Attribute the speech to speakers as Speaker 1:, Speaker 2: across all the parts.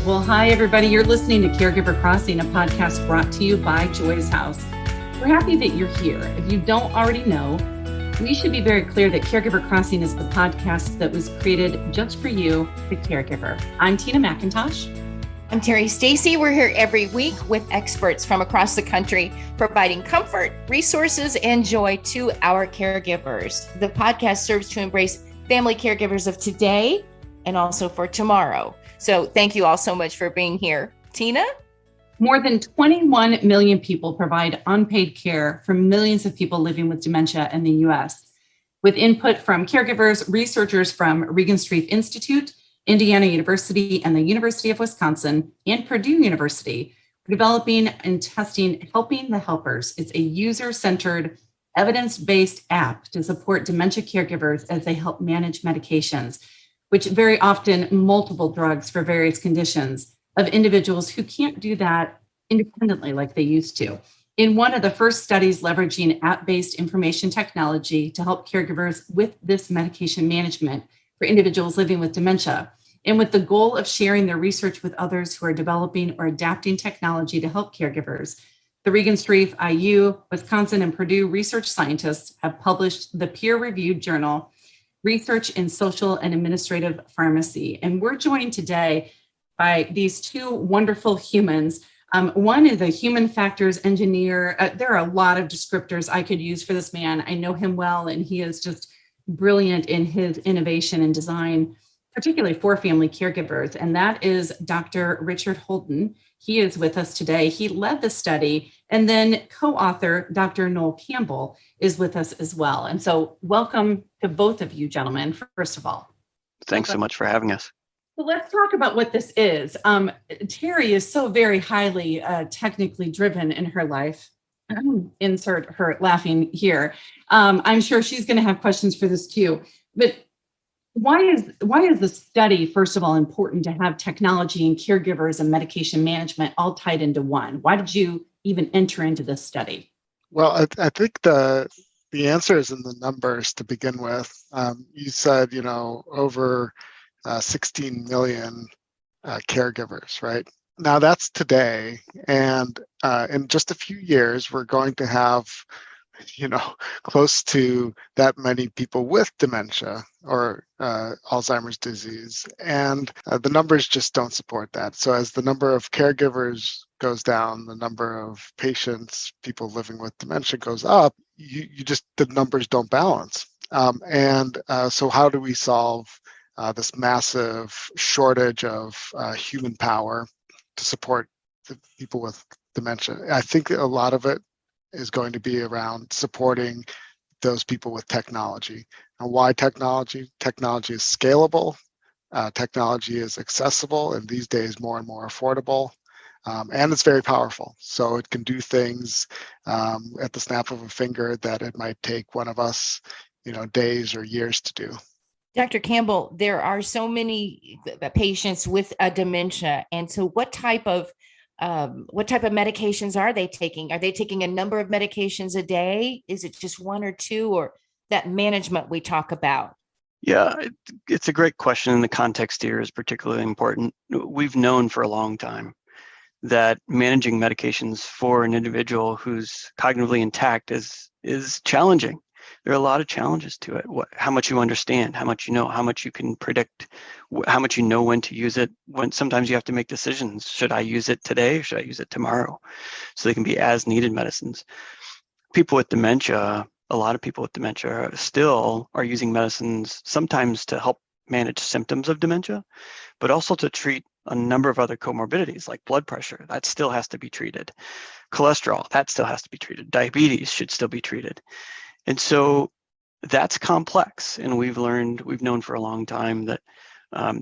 Speaker 1: Well, hi, everybody. You're listening to Caregiver Crossing, a podcast brought to you by Joy's House. We're happy that you're here. If you don't already know, we should be very clear that Caregiver Crossing is the podcast that was created just for you, the caregiver. I'm Tina McIntosh.
Speaker 2: I'm Terry Stacy. We're here every week with experts from across the country, providing comfort, resources, and joy to our caregivers. The podcast serves to embrace family caregivers of today and also for tomorrow. So thank you all so much for being here. Tina?
Speaker 1: More than 21 million people provide unpaid care for millions of people living with dementia in the U.S. With input from caregivers, researchers from Regenstrief Institute, Indiana University, and the University of Wisconsin, and Purdue University, we're developing and testing Helping the Helpers. It's a user-centered, evidence-based app to support dementia caregivers as they help manage medications, which very often multiple drugs for various conditions of individuals who can't do that independently like they used to. In one of the first studies leveraging app-based information technology to help caregivers with this medication management for individuals living with dementia, and with the goal of sharing their research with others who are developing or adapting technology to help caregivers, the Regenstrief IU, Wisconsin, and Purdue research scientists have published the peer-reviewed journal Research in Social and Administrative Pharmacy. And we're joined today by these two wonderful humans. One is a human factors engineer. There are a lot of descriptors I could use for this man. I know him well, and he is just brilliant in his innovation and design, particularly for family caregivers. And that is Dr. Richard Holden. He is with us today. He led the study, and then co-author Dr. Noel Campbell is with us as well. And so welcome to both of you, gentlemen, first of all.
Speaker 3: Thanks so much for having us.
Speaker 1: So let's talk about what this is. Terry is so very highly technically driven in her life. Insert her laughing here. I'm sure she's going to have questions for this too. But why is the study, first of all, important to have technology and caregivers and medication management all tied into one? Why did you even enter into this study?
Speaker 4: Well, I think the answer is in the numbers to begin with. You said, over 16 million caregivers, right? Now that's today. And in just a few years, we're going to have, close to that many people with dementia or Alzheimer's disease. And the numbers just don't support that. So as the number of caregivers goes down, the number of patients, people living with dementia goes up, the numbers don't balance. So how do we solve this massive shortage of human power to support the people with dementia? I think a lot of it is going to be around supporting those people with technology. And why technology? Technology is scalable, technology is accessible, and these days more and more affordable, and it's very powerful. So it can do things at the snap of a finger that it might take one of us, days or years to do.
Speaker 2: Dr. Campbell, there are so many patients with dementia. And so what type of medications are they taking? Are they taking a number of medications a day? Is it just one or two, or that management we talk about?
Speaker 3: Yeah, it's a great question, and the context here is particularly important. We've known for a long time that managing medications for an individual who's cognitively intact is challenging. There are a lot of challenges to it. How much you understand, how much you know, how much you can predict, how much you know when to use it. When sometimes you have to make decisions. Should I use it today? Or should I use it tomorrow? So they can be as needed medicines. People with dementia, a lot of people with dementia still are using medicines sometimes to help manage symptoms of dementia, but also to treat a number of other comorbidities like blood pressure. That still has to be treated. Cholesterol, that still has to be treated. Diabetes should still be treated. And so that's complex. And we've known for a long time that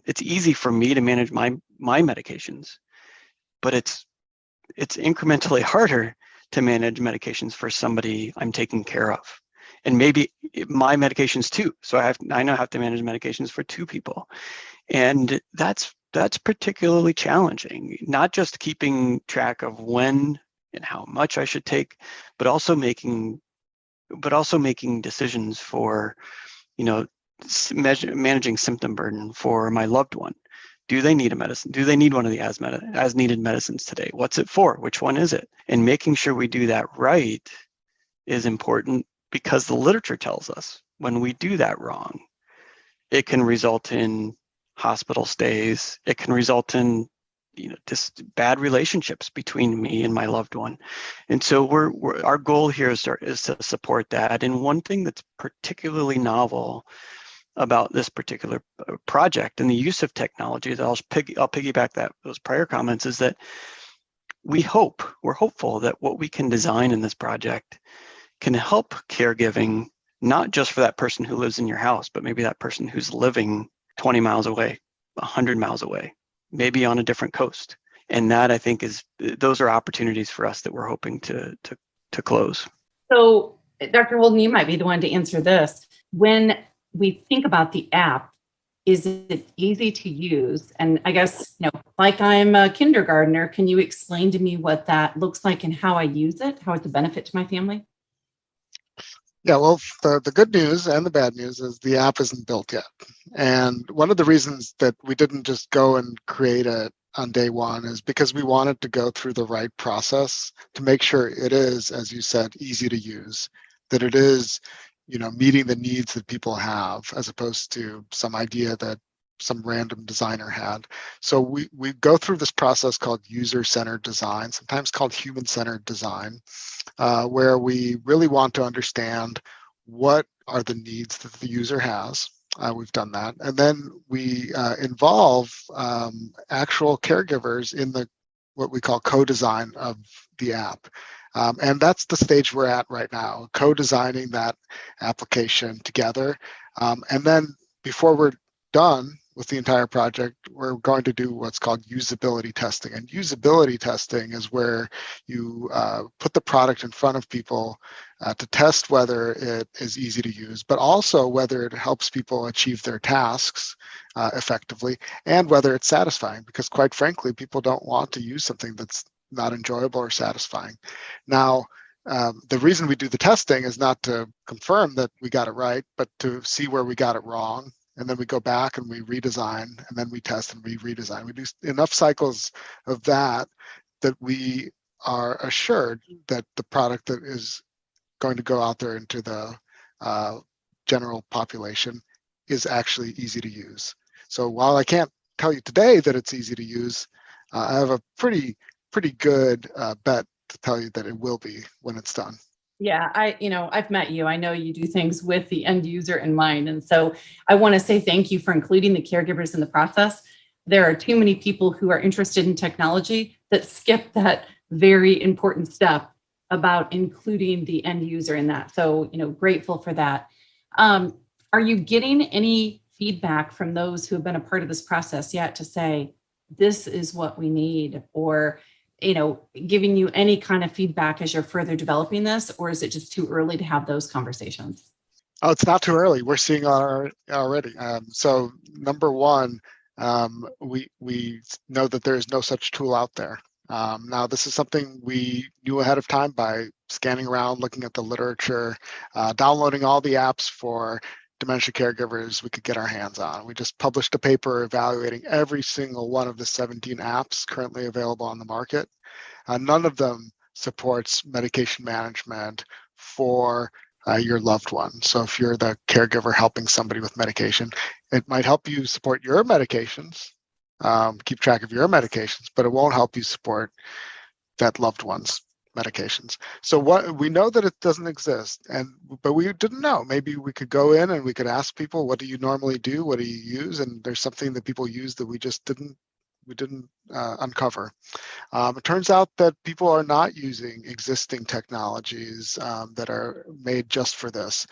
Speaker 3: it's easy for me to manage my medications, but it's incrementally harder to manage medications for somebody I'm taking care of. And maybe my medications too. So I now have to manage medications for two people. And that's particularly challenging, not just keeping track of when and how much I should take, but also making decisions for, managing symptom burden for my loved one, Do they need a medicine? Do they need one of the as needed medicines today? What's it for? Which one is it? And making sure we do that right is important, because the literature tells us when we do that wrong, it can result in hospital stays. It can result in just bad relationships between me and my loved one. And so our goal here is to support that. And one thing that's particularly novel about this particular project and the use of technology, that I'll piggyback those prior comments, is that we're hopeful that what we can design in this project can help caregiving, not just for that person who lives in your house, but maybe that person who's living 20 miles away, 100 miles away, maybe on a different coast. And that, I think, those are opportunities for us that we're hoping to close. So,
Speaker 1: Dr. Holden, you might be the one to answer this. When we think about the app, is it easy to use? And I guess, like I'm a kindergartner, can you explain to me what that looks like and how I use it, how it's a benefit to my family?
Speaker 4: Yeah, well, the good news and the bad news is the app isn't built yet. And one of the reasons that we didn't just go and create it on day one is because we wanted to go through the right process to make sure it is, as you said, easy to use, that it is, meeting the needs that people have, as opposed to some idea that some random designer had. So we go through this process called user-centered design, sometimes called human-centered design, where we really want to understand what are the needs that the user has. We've done that. And then we involve actual caregivers in what we call co-design of the app. And that's the stage we're at right now, co-designing that application together. And then before we're done with the entire project, we're going to do what's called usability testing. And usability testing is where you put the product in front of people to test whether it is easy to use, but also whether it helps people achieve their tasks effectively, and whether it's satisfying, because quite frankly, people don't want to use something that's not enjoyable or satisfying. Now, the reason we do the testing is not to confirm that we got it right, but to see where we got it wrong. And then we go back and we redesign, and then we test and we redesign. We do enough cycles of that we are assured that the product that is going to go out there into the general population is actually easy to use. So while I can't tell you today that it's easy to use, I have a pretty good bet to tell you that it will be when it's done.
Speaker 1: Yeah, I've met you. I know you do things with the end user in mind. And so I want to say thank you for including the caregivers in the process. There are too many people who are interested in technology that skip that very important step about including the end user in that. So, grateful for that. Are you getting any feedback from those who have been a part of this process yet to say, this is what we need, or giving you any kind of feedback as you're further developing this, or is it just too early to have those conversations?
Speaker 4: Oh, it's not too early. We're seeing already. So number one, we know that there is no such tool out there. Now, this is something we knew ahead of time by scanning around, looking at the literature, downloading all the apps for dementia caregivers we could get our hands on. We just published a paper evaluating every single one of the 17 apps currently available on the market. None of them supports medication management for your loved one. So if you're the caregiver helping somebody with medication, it might help you support your medications, keep track of your medications, but it won't help you support that loved one's medications. So what we know that it doesn't exist, but we didn't know. Maybe we could go in and we could ask people, what do you normally do? What do you use? And there's something that people use that we just didn't uncover. It turns out that people are not using existing technologies that are made just for this.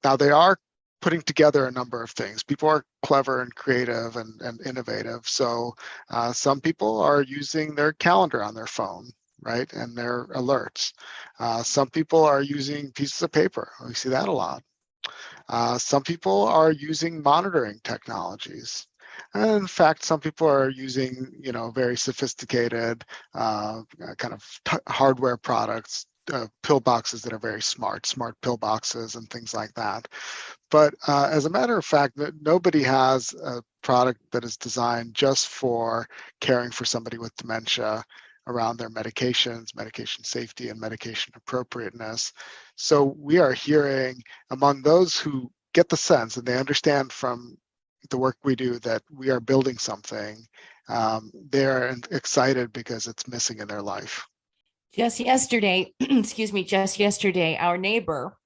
Speaker 4: Now, they are putting together a number of things. People are clever and creative and innovative. So some people are using their calendar on their phone, right? And their alerts. Some people are using pieces of paper. We see that a lot. Some people are using monitoring technologies. And in fact, some people are using, very sophisticated kind of hardware products pill boxes that are very smart pill boxes and things like that. But as a matter of fact, nobody has a product that is designed just for caring for somebody with dementia around their medications, medication safety, and medication appropriateness. So we are hearing among those who get the sense and they understand from the work we do that we are building something, they're excited because it's missing in their life.
Speaker 2: Just yesterday, just yesterday, our neighbor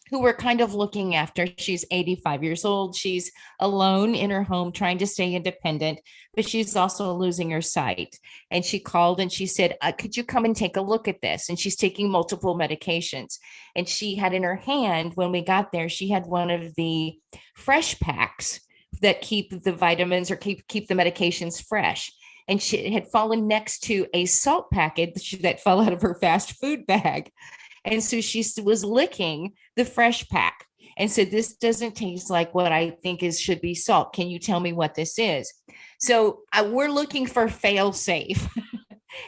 Speaker 2: who we're kind of looking after, she's 85 years old. She's alone in her home trying to stay independent, but she's also losing her sight. And she called and she said, could you come and take a look at this? And she's taking multiple medications. And she had in her hand, when we got there, she had one of the fresh packs that keep the vitamins or keep the medications fresh. And she had fallen next to a salt packet that fell out of her fast food bag. And so she was licking the fresh pack and said, this doesn't taste like what I think should be salt. Can you tell me what this is? So we're looking for fail safe.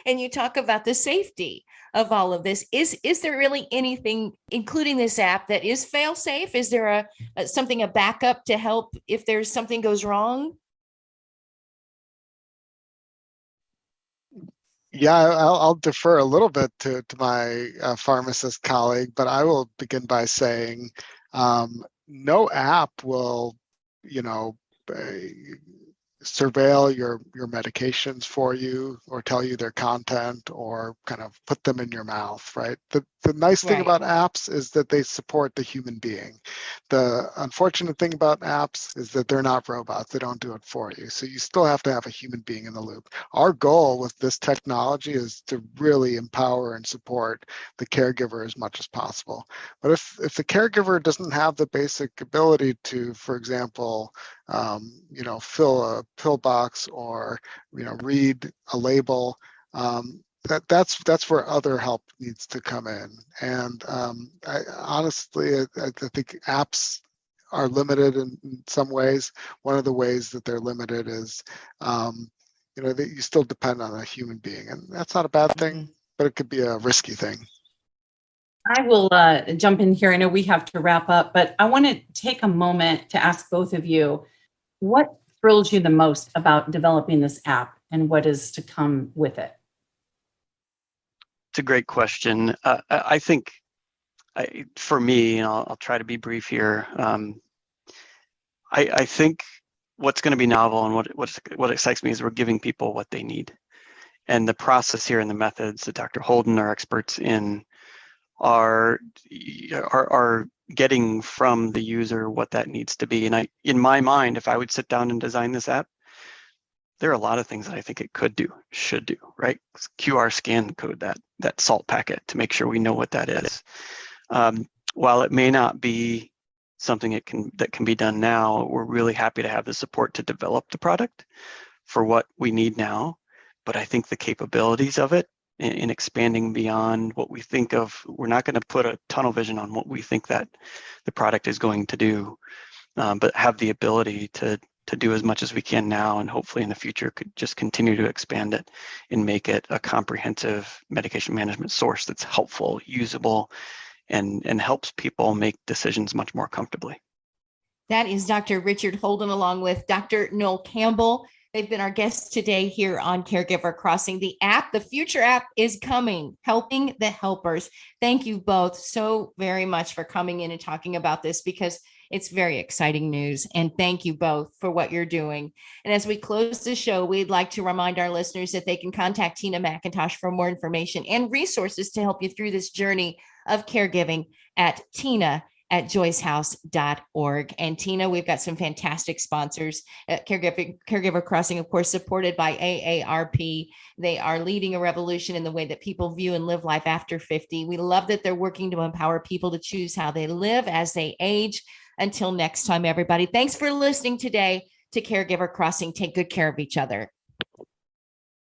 Speaker 2: And you talk about the safety of all of this. Is there really anything, including this app, that is fail safe? Is there a backup to help if there's something goes wrong?
Speaker 4: Yeah, I'll defer a little bit to my pharmacist colleague, but I will begin by saying no app will, surveil your medications for you or tell you their content or kind of put them in your mouth, right? The nice thing about apps is that they support the human being. The unfortunate thing about apps is that they're not robots. They don't do it for you. So you still have to have a human being in the loop. Our goal with this technology is to really empower and support the caregiver as much as possible. But if the caregiver doesn't have the basic ability to, for example, fill a pill box or read a label, that's where other help needs to come in. And I think apps are limited in some ways. One of the ways that they're limited is that you still depend on a human being, and that's not a bad thing, but it could be a risky thing.
Speaker 1: I will jump in here. I know we have to wrap up, but I want to take a moment to ask both of you, what thrilled you the most about developing this app and what is to come with it?
Speaker 3: It's a great question. I think for me, and I'll try to be brief here, I think what's going to be novel and what excites me is we're giving people what they need. And the process here and the methods that Dr. Holden, our experts in, are getting from the user what that needs to be. And in my mind, if I would sit down and design this app, there are a lot of things that I think it could do, should do, right? QR scan code that salt packet to make sure we know what that is. While it may not be something that can be done now, we're really happy to have the support to develop the product for what we need now. But I think the capabilities of it in expanding beyond what we think of, we're not going to put a tunnel vision on what we think that the product is going to do, but have the ability to do as much as we can now, and hopefully in the future could just continue to expand it and make it a comprehensive medication management source that's helpful, usable, and helps people make decisions much more comfortably.
Speaker 2: That is Dr. Richard Holden along with Dr. Noel Campbell. They've been our guests today here on Caregiver Crossing. The future app is coming, helping the helpers. Thank you both so very much for coming in and talking about this, because it's very exciting news. And thank you both for what you're doing. And as we close the show, we'd like to remind our listeners that they can contact Tina McIntosh for more information and resources to help you through this journey of caregiving at tina@joycehouse.org. And Tina, we've got some fantastic sponsors. Caregiver Crossing, of course, supported by AARP. They are leading a revolution in the way that people view and live life after 50. We love that they're working to empower people to choose how they live as they age. Until next time, everybody, thanks for listening today to Caregiver Crossing. Take good care of each other.